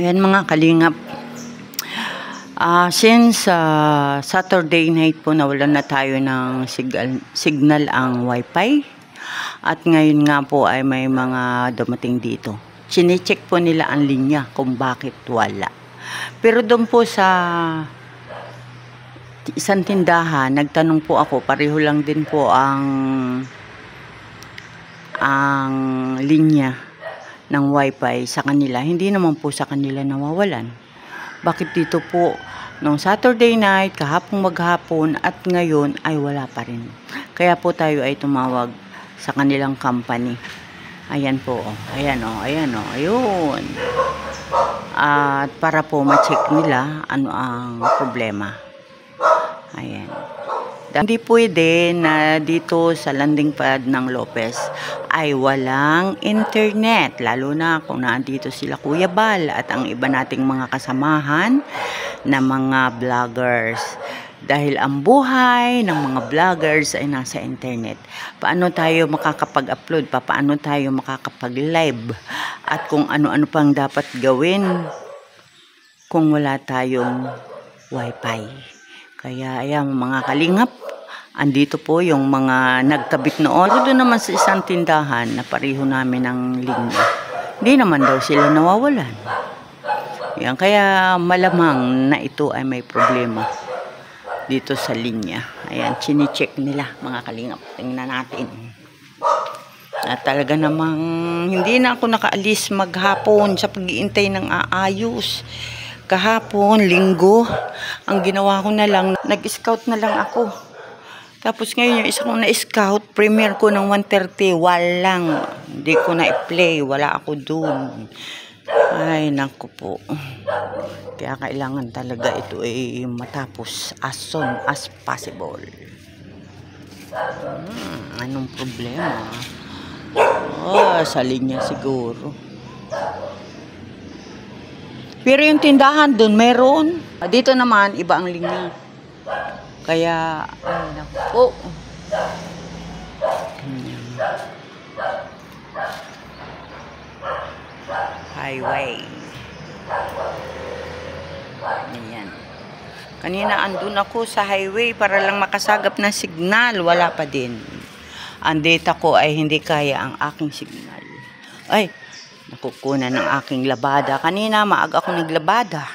Ayan mga kalingap. Since Saturday night po nawalan na tayo ng signal ang wifi. At ngayon nga po ay may mga dumating dito. Chine-check po nila ang linya kung bakit wala. Pero doon po sa isang tindahan, nagtanong po ako, pareho lang din po ang linya ng wifi sa kanila. Hindi naman po sa kanila nawawalan. Bakit dito po nung Saturday night, kahapong maghapon at ngayon ay wala pa rin. Kaya po tayo ay tumawag sa kanilang company. Ayan po, ayan o, ayun. At para po ma-check nila ano ang problema. Ayan. Hindi pwede na dito sa landing pad ng Lopez ay walang internet. Lalo na kung nandito sila Kuya Bal at ang iba nating mga kasamahan na mga vloggers. Dahil ang buhay ng mga vloggers ay nasa internet. Paano tayo makakapag-upload? Paano tayo makakapag-live? At kung ano-ano pang dapat gawin kung wala tayong wifi. Kaya ayan mga kalingap, andito po yung mga nagkabit noon. Pero doon naman sa isang tindahan na pareho namin ng linya. Hindi naman daw sila nawawalan. Yan, kaya malamang na ito ay may problema dito sa linya. Ayan, chine-check nila mga kalingap. Tingnan natin. At talaga namang hindi na ako nakaalis maghapon sa pag-iintay ng aayos. Kahapon, linggo, ang ginawa ko na lang, nag-scout na lang ako. Tapos ngayon yung isa kong na-scout, premiere ko ng 1:30, walang. Hindi ko na i-play, wala ako dun. Ay, naku po. Kaya kailangan talaga ito ay matapos as soon as possible. Anong problema? Sa linya siguro. Pero yung tindahan dun, meron. Dito naman, iba ang linya. Kaya, ay naku. Highway. Ayan. Kanina andun ako sa highway para lang makasagap ng signal. Wala pa din. Ang data ko ay hindi kaya ang aking signal. Ay, nakukunan ng aking labada. Kanina maaga ako naglabada.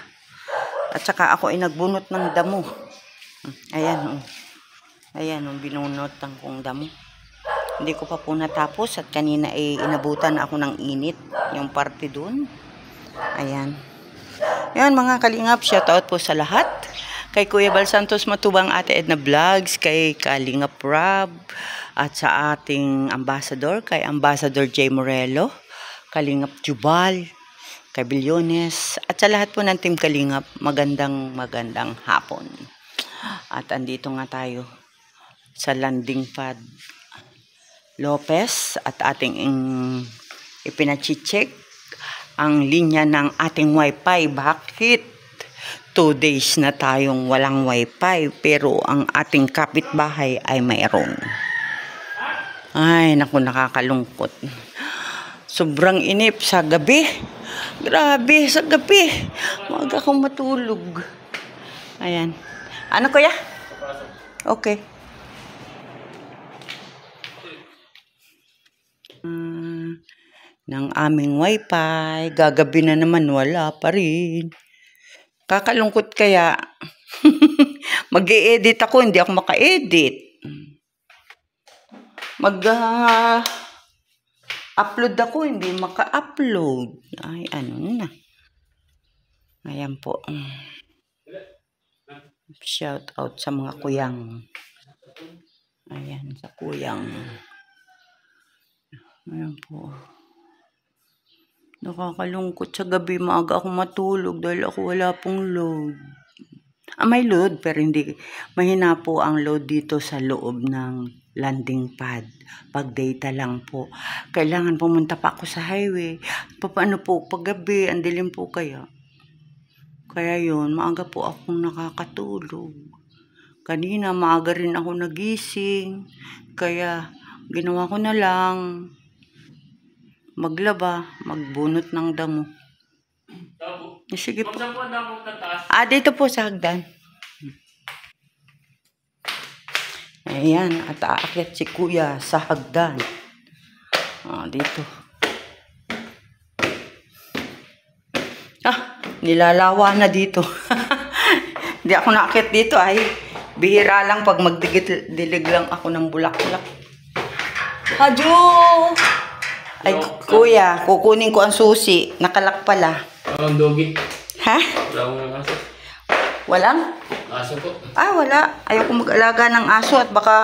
At saka ako ay nagbunot ng damo. Ayan o. Ayan o, binunutan kong damo. Hindi ko pa po natapos at kanina ay inabutan ako ng init. Yung parte dun. Ayan. Ayan mga kalingap, shoutout po sa lahat. Kay Kuya Bal Santos Matubang, Ate Edna Vlogs, kay Kalingap Rob, at sa ating ambassador, kay Ambassador J. Morello, Kalingap Jubal, kay Bilyones, at sa lahat po ng Team Kalingap, magandang hapon. At andito nga tayo sa landing pad Lopez at ating ipinachicheck ang linya ng ating wifi. Bakit 2 days na tayong walang wifi pero ang ating kapitbahay ay mayroon? Ay, naku, nakakalungkot. Sobrang inip sa gabi. Grabe, sa gabi. Maaga akong matulog. Ayan. Ano kuya? Okay. Ng aming wifi. Gagabi na naman, wala pa rin. Kakalungkot kaya. Mag-e-edit ako, hindi ako maka-edit. Mag-upload ako, hindi maka-upload. Ay, ano na. Ayan po. Shout out sa mga kuyang. Ayan, sa kuyang. Ayan po. Nakakalungkot sa gabi, maaga akong matulog dahil ako wala pong load. May load pero hindi, mahina po ang load dito sa loob ng landing pad. Pag data lang po. Kailangan pumunta pa ako sa highway. Paano po pag gabi, ang dilim po kaya. Kaya yun, maaga po akong nakakatulog. Kanina maaga rin ako nagising. Kaya ginawa ko na lang maglaba, magbunot ng damo. Sige po. Saan po ang damo tataas? Dito po sa hagdan. Ayan, at aakyat si Kuya sa hagdan. Dito. Nilalawa na dito. Hindi ako naakyat dito ay bihira lang pag magdilig lang ako ng bulaklak. Hadyo! Ay, Kuya, kukunin ko ang susi. Nakalak pala. Ang dogi. Ha? Wala akong aso. Walang? Aso po. Wala. Ayoko mag-alaga ng aso at baka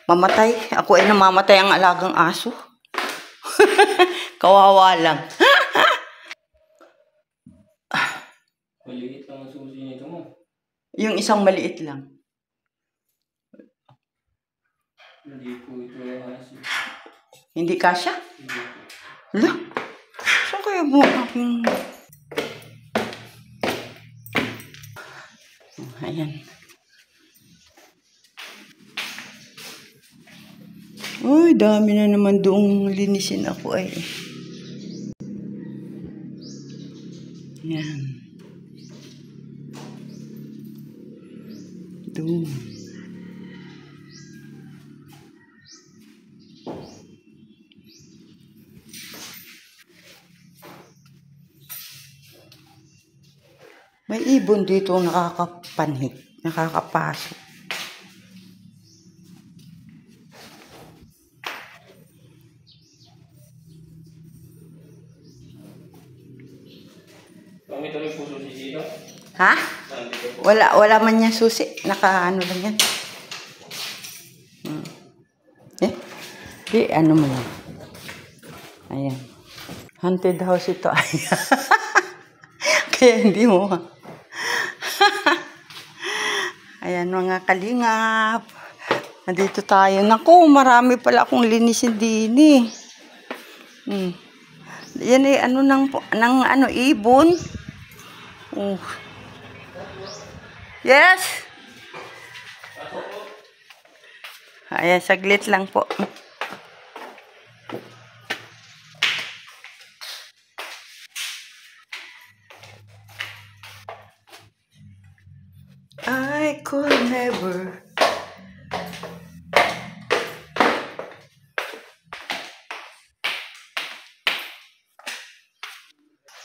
mamatay. Ako ay namamatay ang alagang aso. Kawawa lang. Maliit lang ang susi nito mo. Yung isang maliit lang. Hindi po ito ang aso. Hindi kasya? Hindi po. Hala? Saan kaya mo aking... Ayan. Uy, dami na naman doong linisin ako ay. Ayan. Doon. May ibon dito nakakapanhik, nakakapasok. Pangit rin po susi dito. Ha? Wala man niya susi. Naka-ano lang yan. Ano mo yan? Ayan. Haunted house ito. Kaya hindi mo. Ayan mga kalingap. Nandito tayo. Naku, marami pala akong linisin din eh. Yan eh, ng ibon. Yes. Ayan, saglit lang po. I could never.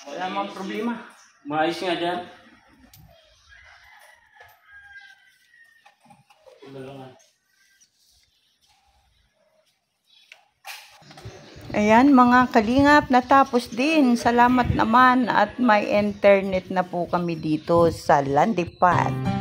Wala mang problema. Maayos nga dyan. Ayan mga kalingap, natapos din. Salamat naman at may internet na po kami dito sa Landipad.